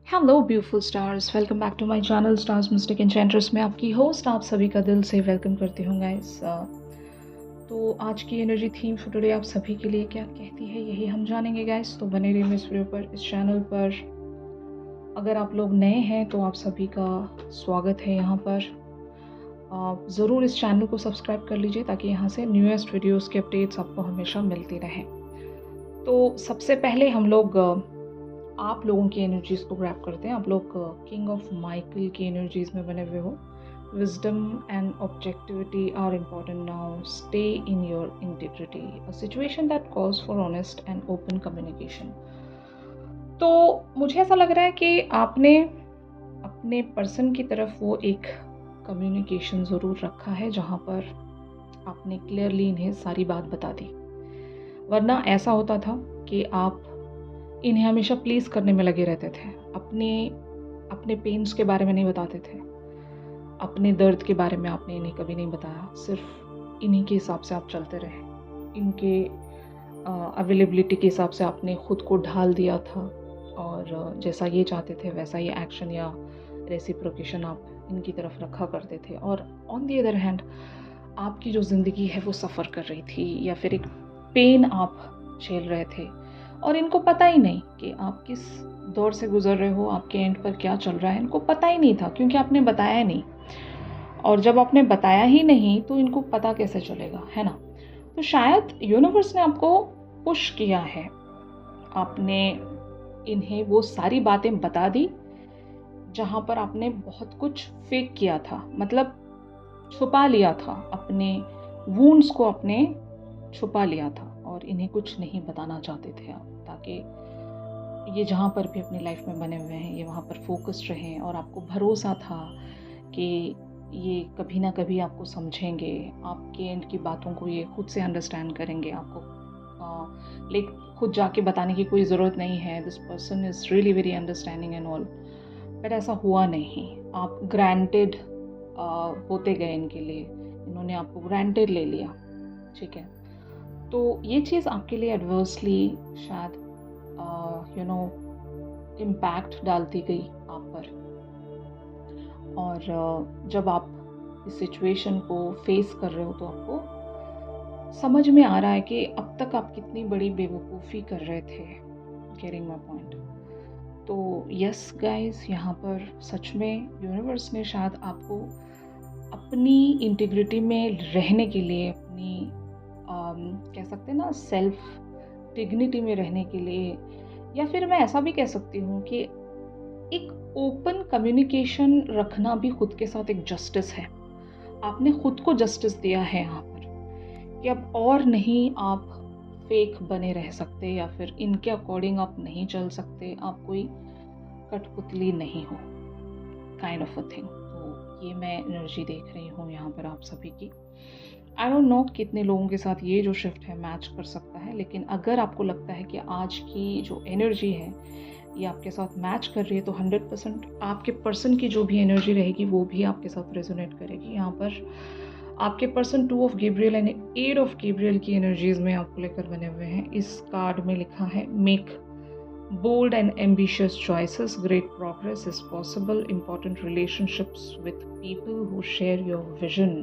Hello beautiful stars, welcome back to my channel Stars Mystic Enchantress में आपकी host आप सभी का दिल से वेलकम करती हूँ गाइस। तो आज की एनर्जी थीम फॉर टुडे आप सभी के लिए क्या कहती है यही हम जानेंगे गाइस। तो बने रहिए इस वीडियो पर, इस चैनल पर। अगर आप लोग नए हैं तो आप सभी का स्वागत है यहाँ पर। आप ज़रूर इस चैनल को सब्सक्राइब कर लीजिए ताकि यहाँ से न्यूएस्ट वीडियोज़ के अपडेट्स आपको हमेशा मिलती रहें। तो सबसे पहले हम लोग आप लोगों की एनर्जीज़ को ग्रैब करते हैं। आप लोग किंग ऑफ माइकल की एनर्जीज़ में बने हुए हो। Wisdom and objectivity are important now, stay in your integrity, a situation that calls for honest and open communication. तो मुझे ऐसा लग रहा है कि आपने अपने पर्सन की तरफ वो एक कम्युनिकेशन ज़रूर रखा है जहाँ पर आपने क्लियरली इन्हें सारी बात बता दी। वरना ऐसा होता था कि आप इन्हें हमेशा प्लीज़ करने में लगे रहते थे। अपने पेन्स के बारे में नहीं बताते थे, अपने दर्द के बारे में आपने इन्हें कभी नहीं बताया। सिर्फ इन्हीं के हिसाब से आप चलते रहे, इनके अवेलेबिलिटी के हिसाब से आपने ख़ुद को ढाल दिया था और जैसा ये चाहते थे वैसा ही एक्शन या रेसिप्रोकेशन आप इनकी तरफ रखा करते थे। और ऑन दी अदर हैंड आपकी जो ज़िंदगी है वो सफ़र कर रही थी या फिर एक पेन आप झेल रहे थे और इनको पता ही नहीं कि आप किस दौर से गुजर रहे हो, आपके एंड पर क्या चल रहा है। इनको पता ही नहीं था क्योंकि आपने बताया नहीं, और जब आपने बताया ही नहीं तो इनको पता कैसे चलेगा, है ना। तो शायद यूनिवर्स ने आपको पुश किया है, आपने इन्हें वो सारी बातें बता दी जहाँ पर आपने बहुत कुछ फेक किया था, मतलब छुपा लिया था, अपने वुंड्स को आपने छुपा लिया था और इन्हें कुछ नहीं बताना चाहते थे आप, ताकि ये जहाँ पर भी अपनी लाइफ में बने हुए हैं ये वहाँ पर फोकस्ड रहें। और आपको भरोसा था कि ये कभी ना कभी आपको समझेंगे, आपके एंड की बातों को ये खुद से अंडरस्टैंड करेंगे। आपको खुद जाके बताने की कोई ज़रूरत नहीं है, this person is really very understanding and all. But ऐसा हुआ नहीं, आप ग्रांटेड होते गए इनके लिए, इन्होंने आपको ग्रांटेड ले लिया, ठीक है। तो ये चीज़ आपके लिए एडवर्सली शायद इम्पैक्ट डालती गई आप पर। और जब आप इस सिचुएशन को फेस कर रहे हो तो आपको समझ में आ रहा है कि अब तक आप कितनी बड़ी बेवकूफ़ी कर रहे थे। Getting my point. तो यस गाइस, यहाँ पर सच में यूनिवर्स ने शायद आपको अपनी इंटीग्रिटी में रहने के लिए, अपनी कह सकते हैं ना सेल्फ डिग्निटी में रहने के लिए, या फिर मैं ऐसा भी कह सकती हूँ कि एक ओपन कम्युनिकेशन रखना भी खुद के साथ एक जस्टिस है। आपने खुद को जस्टिस दिया है यहाँ पर कि अब और नहीं आप फेक बने रह सकते या फिर इनके अकॉर्डिंग आप नहीं चल सकते, आप कोई कठपुतली नहीं हो, काइंड ऑफ अ थिंग। तो ये मैं एनर्जी देख रही हूँ यहाँ पर आप सभी की। आई डोंट नो कितने लोगों के साथ ये जो शिफ्ट है मैच कर सकता है, लेकिन अगर आपको लगता है कि आज की जो एनर्जी है ये आपके साथ मैच कर रही है तो 100% आपके पर्सन की जो भी एनर्जी रहेगी वो भी आपके साथ रेजोनेट करेगी। यहाँ पर आपके person 2 of Gabriel and 8 of Gabriel की एनर्जीज में आपको लेकर बने हुए हैं। इस कार्ड में लिखा है make bold and ambitious choices, great progress is possible, important relationships with people who share your vision.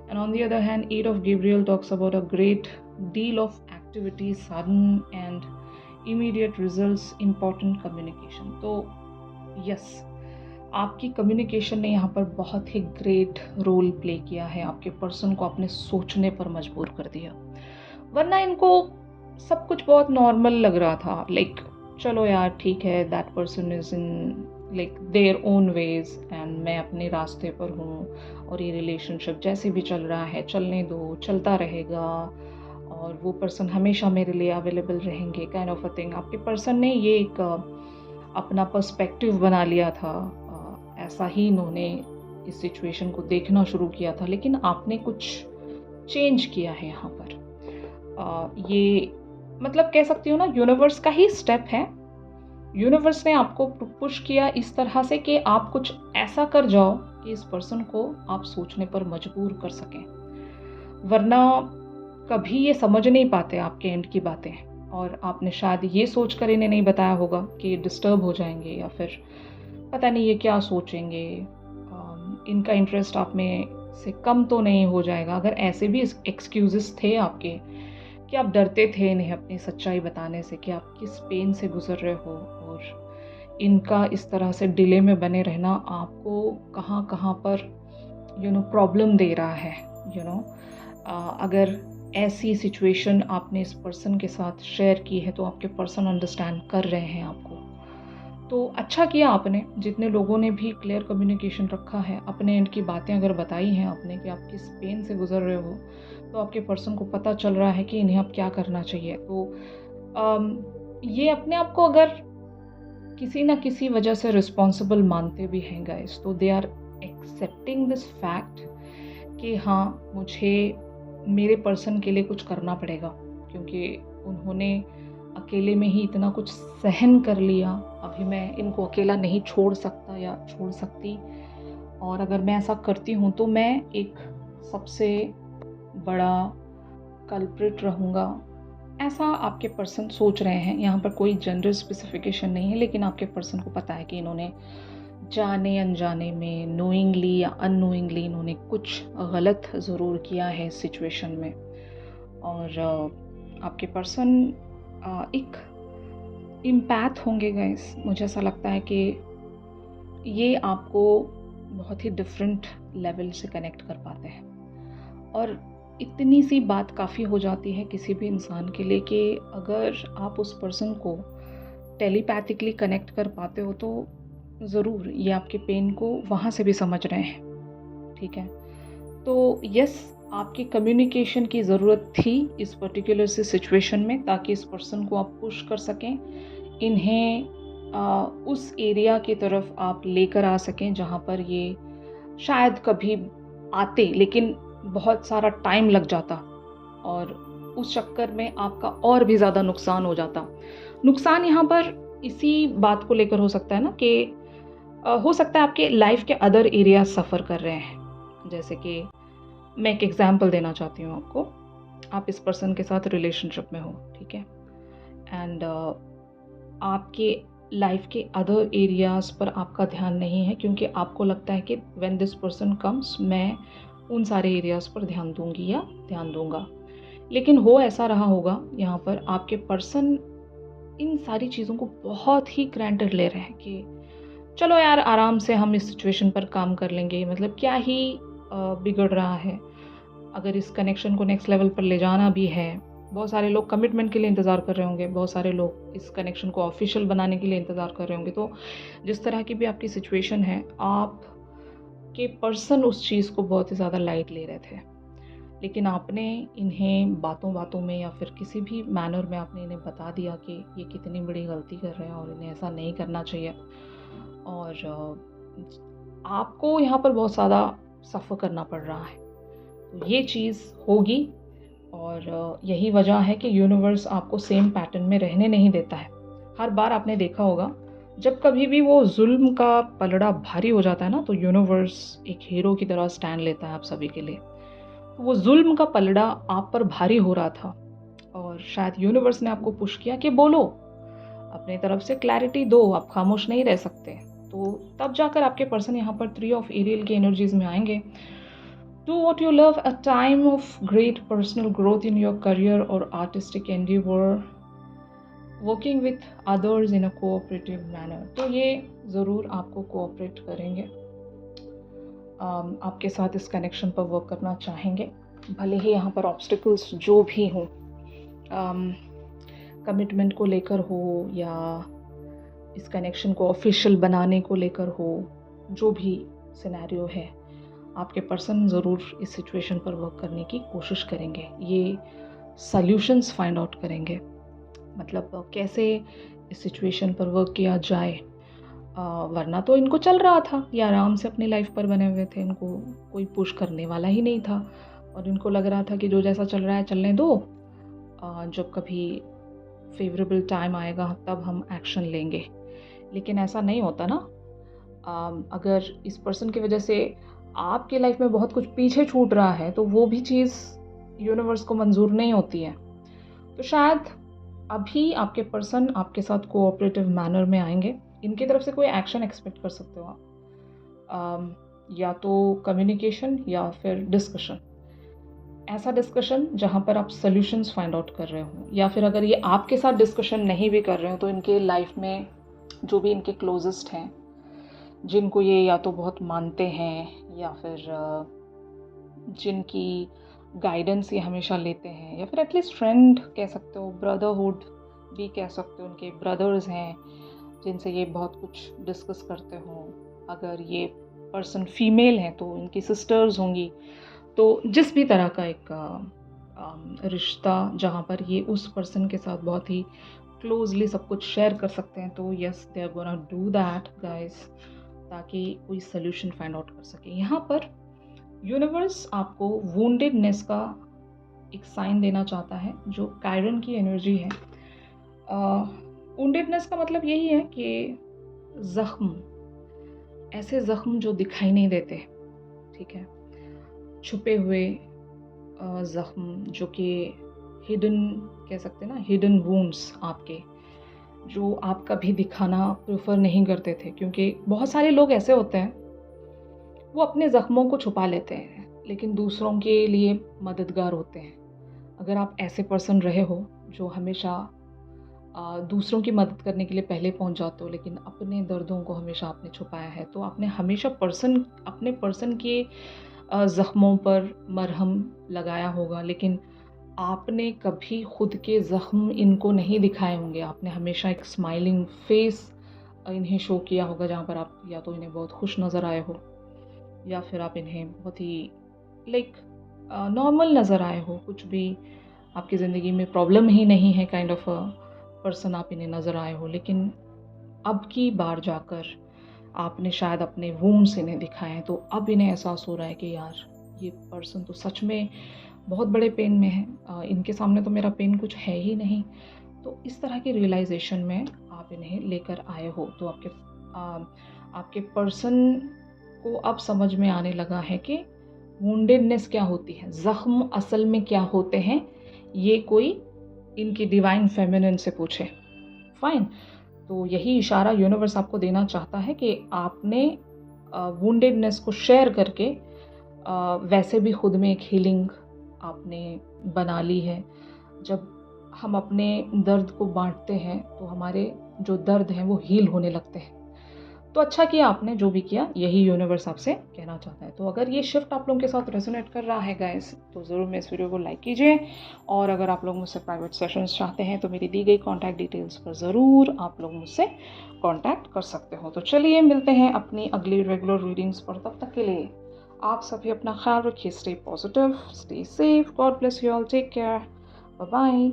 And on the other hand, 8 of Gabriel talks about a great deal of activity, sudden and immediate results, important communication. तो yes, आपकी communication ने यहाँ पर बहुत ही great role play किया है, आपके person को अपने सोचने पर मजबूर कर दिया। वरना इनको सब कुछ बहुत नॉर्मल लग रहा था, चलो यार ठीक है, that person is in their own ways and मैं अपने रास्ते पर हूँ और ये रिलेशनशिप जैसे भी चल रहा है चलने दो, चलता रहेगा और वो पर्सन हमेशा मेरे लिए अवेलेबल रहेंगे, काइंड ऑफ अ थिंग। आपके पर्सन ने ये एक अपना पर्सपेक्टिव बना लिया था, ऐसा ही इन्होंने इस सिचुएशन को देखना शुरू किया था। लेकिन आपने कुछ चेंज किया है यहाँ पर। ये मतलब कह सकती हूँ ना, यूनिवर्स का ही स्टेप है। यूनिवर्स ने आपको पुश किया इस तरह से कि आप कुछ ऐसा कर जाओ कि इस पर्सन को आप सोचने पर मजबूर कर सकें। वरना कभी ये समझ नहीं पाते आपके एंड की बातें, और आपने शायद ये सोच कर इन्हें नहीं बताया होगा कि डिस्टर्ब हो जाएंगे या फिर पता नहीं ये क्या सोचेंगे, इनका इंटरेस्ट आप में से कम तो नहीं हो जाएगा। अगर ऐसे भी एक्सक्यूज़ेस थे आपके कि आप डरते थे इन्हें अपनी सच्चाई बताने से कि आप किस पेन से गुज़र रहे हो, और इनका इस तरह से डिले में बने रहना आपको कहाँ कहाँ पर प्रॉब्लम दे रहा है, अगर ऐसी सिचुएशन आपने इस पर्सन के साथ शेयर की है तो आपके पर्सन अंडरस्टैंड कर रहे हैं आपको। तो अच्छा किया आपने, जितने लोगों ने भी क्लियर कम्युनिकेशन रखा है, अपने एंड की बातें अगर बताई हैं आपने कि आप किस पेन से गुजर रहे हो, तो आपके पर्सन को पता चल रहा है कि इन्हें अब क्या करना चाहिए। तो ये अपने आप को अगर किसी ना किसी वजह से रिस्पॉन्सिबल मानते भी हैं गाइस, तो they are accepting this fact कि हाँ, मुझे मेरे पर्सन के लिए कुछ करना पड़ेगा, क्योंकि उन्होंने अकेले में ही इतना कुछ सहन कर लिया। अभी मैं इनको अकेला नहीं छोड़ सकता या छोड़ सकती, और अगर मैं ऐसा करती हूँ तो मैं एक सबसे बड़ा कल्प्रिट रहूँगा। ऐसा आपके पर्सन सोच रहे हैं। यहाँ पर कोई जेंडर स्पेसिफिकेशन नहीं है, लेकिन आपके पर्सन को पता है कि इन्होंने जाने अनजाने में, नोइंगली या अननोइंगली, इन्होंने कुछ गलत ज़रूर किया है इस सिचुएशन में। और आपके पर्सन एक इम्पैथ होंगे गाइस। मुझे ऐसा लगता है कि ये आपको बहुत ही डिफरेंट लेवल से कनेक्ट कर पाते हैं, और इतनी सी बात काफ़ी हो जाती है किसी भी इंसान के लिए कि अगर आप उस पर्सन को टेलीपैथिकली कनेक्ट कर पाते हो तो ज़रूर ये आपके पेन को वहाँ से भी समझ रहे हैं, ठीक है। तो यस, आपकी कम्युनिकेशन की ज़रूरत थी इस पर्टिकुलर से सिचुएशन में, ताकि इस पर्सन को आप पुश कर सकें, इन्हें उस एरिया की तरफ आप लेकर आ सकें जहाँ पर ये शायद कभी आते, लेकिन बहुत सारा टाइम लग जाता, और उस चक्कर में आपका और भी ज़्यादा नुकसान हो जाता। नुकसान यहाँ पर इसी बात को लेकर हो सकता है ना कि हो सकता है आपके लाइफ के अदर एरिया सफ़र कर रहे हैं। जैसे कि मैं एक एग्जांपल देना चाहती हूँ आपको। आप इस पर्सन के साथ रिलेशनशिप में हो, ठीक है, एंड आपके लाइफ के अदर एरियाज़ पर आपका ध्यान नहीं है, क्योंकि आपको लगता है कि व्हेन दिस पर्सन कम्स मैं उन सारे एरियाज़ पर ध्यान दूंगी या ध्यान दूंगा। लेकिन हो ऐसा रहा होगा यहाँ पर आपके पर्सन इन सारी चीज़ों को बहुत ही ग्रांटेड ले रहे हैं कि चलो यार, आराम से हम इस सिचुएशन पर काम कर लेंगे, मतलब क्या ही बिगड़ रहा है। अगर इस कनेक्शन को नेक्स्ट लेवल पर ले जाना भी है, बहुत सारे लोग कमिटमेंट के लिए इंतज़ार कर रहे होंगे, बहुत सारे लोग इस कनेक्शन को ऑफिशियल बनाने के लिए इंतज़ार कर रहे होंगे। तो जिस तरह की भी आपकी सिचुएशन है, आप के पर्सन उस चीज़ को बहुत ही ज़्यादा लाइट ले रहे थे, लेकिन आपने इन्हें बातों बातों में या फिर किसी भी मैनर में आपने इन्हें बता दिया कि ये कितनी बड़ी गलती कर रहे हैं और इन्हें ऐसा नहीं करना चाहिए, और आपको यहाँ पर बहुत ज़्यादा सफ़र करना पड़ रहा है। तो ये चीज़ होगी, और यही वजह है कि यूनिवर्स आपको सेम पैटर्न में रहने नहीं देता है। हर बार आपने देखा होगा, जब कभी भी वो जुल्म का पलड़ा भारी हो जाता है ना, तो यूनिवर्स एक हीरो की तरह स्टैंड लेता है आप सभी के लिए। तो वो जुल्म का पलड़ा आप पर भारी हो रहा था, और शायद यूनिवर्स ने आपको पुश किया कि बोलो, अपने तरफ से क्लैरिटी दो, आप खामोश नहीं रह सकते। तो तब जाकर आपके पर्सन यहाँ पर 3 ऑफ एरियल की एनर्जीज में आएंगे। Do what you love, a time of great personal growth in your career or artistic endeavor, working with others in a cooperative manner। तो ये ज़रूर आपको कोऑपरेट करेंगे, आपके साथ इस कनेक्शन पर वर्क करना चाहेंगे, भले ही यहाँ पर ऑब्स्टिकल्स जो भी हों, कमिटमेंट को लेकर हो या इस कनेक्शन को ऑफिशियल बनाने को लेकर हो, जो भी सिनेरियो है, आपके पर्सन ज़रूर इस सिचुएशन पर वर्क करने की कोशिश करेंगे। ये सॉल्यूशंस फाइंड आउट करेंगे, मतलब कैसे इस सिचुएशन पर वर्क किया जाए। वरना तो इनको चल रहा था, ये आराम से अपनी लाइफ पर बने हुए थे, इनको कोई पुश करने वाला ही नहीं था, और इनको लग रहा था कि जो जैसा चल रहा है चलने दो, जब कभी फेवरेबल टाइम आएगा तब हम एक्शन लेंगे। लेकिन ऐसा नहीं होता ना। अगर इस पर्सन की वजह से आपकी लाइफ में बहुत कुछ पीछे छूट रहा है, तो वो भी चीज़ यूनिवर्स को मंजूर नहीं होती है। तो शायद अभी आपके पर्सन आपके साथ कोऑपरेटिव मैनर में आएंगे। इनकी तरफ से कोई एक्शन एक्सपेक्ट कर सकते हो आप, या तो कम्युनिकेशन या फिर डिस्कशन। ऐसा डिस्कशन जहाँ पर आप सॉल्यूशंस फाइंड आउट कर रहे हो, या फिर अगर ये आपके साथ डिस्कशन नहीं भी कर रहे हो तो इनके लाइफ में जो भी इनके क्लोजेस्ट हैं, जिनको ये या तो बहुत मानते हैं या फिर जिनकी गाइडेंस ये हमेशा लेते हैं, या फिर एटलीस्ट फ्रेंड कह सकते हो, ब्रदरहुड भी कह सकते हो, उनके ब्रदर्स हैं जिनसे ये बहुत कुछ डिस्कस करते हो। अगर ये पर्सन फीमेल हैं तो इनकी सिस्टर्स होंगी। तो जिस भी तरह का एक रिश्ता जहाँ पर ये उस पर्सन के साथ बहुत ही क्लोजली सब कुछ शेयर कर सकते हैं, तो yes they are gonna do that guys, ताकि कोई सोल्यूशन फाइंड आउट कर सके। यहाँ पर यूनिवर्स आपको वुंडेडनेस का एक साइन देना चाहता है, जो कायरन की एनर्जी है। वुंडेडनेस का मतलब यही है कि ज़ख्म, ऐसे ज़ख्म जो दिखाई नहीं देते, ठीक है, छुपे हुए ज़ख्म, जो कि हिडन कह सकते हैं ना, हिडन वुंड्स आपके, जो आप कभी दिखाना प्रेफर नहीं करते थे। क्योंकि बहुत सारे लोग ऐसे होते हैं, वो अपने ज़ख्मों को छुपा लेते हैं लेकिन दूसरों के लिए मददगार होते हैं। अगर आप ऐसे पर्सन रहे हो जो हमेशा दूसरों की मदद करने के लिए पहले पहुंच जाते हो, लेकिन अपने दर्दों को हमेशा आपने छुपाया है, तो आपने हमेशा अपने पर्सन के ज़ख्मों पर मरहम लगाया होगा, लेकिन आपने कभी खुद के ज़ख्म इनको नहीं दिखाए होंगे। आपने हमेशा एक स्माइलिंग फेस इन्हें शो किया होगा, जहाँ पर आप या तो इन्हें बहुत खुश नज़र आए हो, या फिर आप इन्हें बहुत ही लाइक नॉर्मल नज़र आए हो, कुछ भी आपकी ज़िंदगी में प्रॉब्लम ही नहीं है, काइंड ऑफ पर्सन आप इन्हें नज़र आए हो। लेकिन अब की बार जाकर आपने शायद अपने वूंड्स इन्हें दिखाए हैं, तो अब इन्हें एहसास हो रहा है कि यार ये पर्सन तो सच में बहुत बड़े पेन में है, इनके सामने तो मेरा पेन कुछ है ही नहीं। तो इस तरह की रियलाइजेशन में आप इन्हें लेकर आए हो। तो आपके पर्सन को अब समझ में आने लगा है कि वुंडेडनेस क्या होती है, ज़ख्म असल में क्या होते हैं, ये कोई इनकी डिवाइन फेमिनिन से पूछे। फाइन। तो यही इशारा यूनिवर्स आपको देना चाहता है कि आपने वुंडेडनेस को शेयर करके वैसे भी खुद में एक हीलिंग आपने बना ली है। जब हम अपने दर्द को बांटते हैं तो हमारे जो दर्द हैं वो हील होने लगते हैं। तो अच्छा किया आपने जो भी किया, यही यूनिवर्स आपसे कहना चाहता है। तो अगर ये शिफ्ट आप लोगों के साथ रेजोनेट कर रहा है गाइस, तो ज़रूर मेरे इस वीडियो को लाइक कीजिए। और अगर आप लोग मुझसे प्राइवेट सेशंस चाहते हैं तो मेरी दी गई कॉन्टैक्ट डिटेल्स पर ज़रूर आप लोग मुझसे कॉन्टैक्ट कर सकते हो। तो चलिए मिलते हैं अपनी अगली रेगुलर रीडिंग्स पर। तब तक के लिए आप सभी अपना ख्याल रखिए। Stay positive, stay safe, God bless you all, take care, bye bye.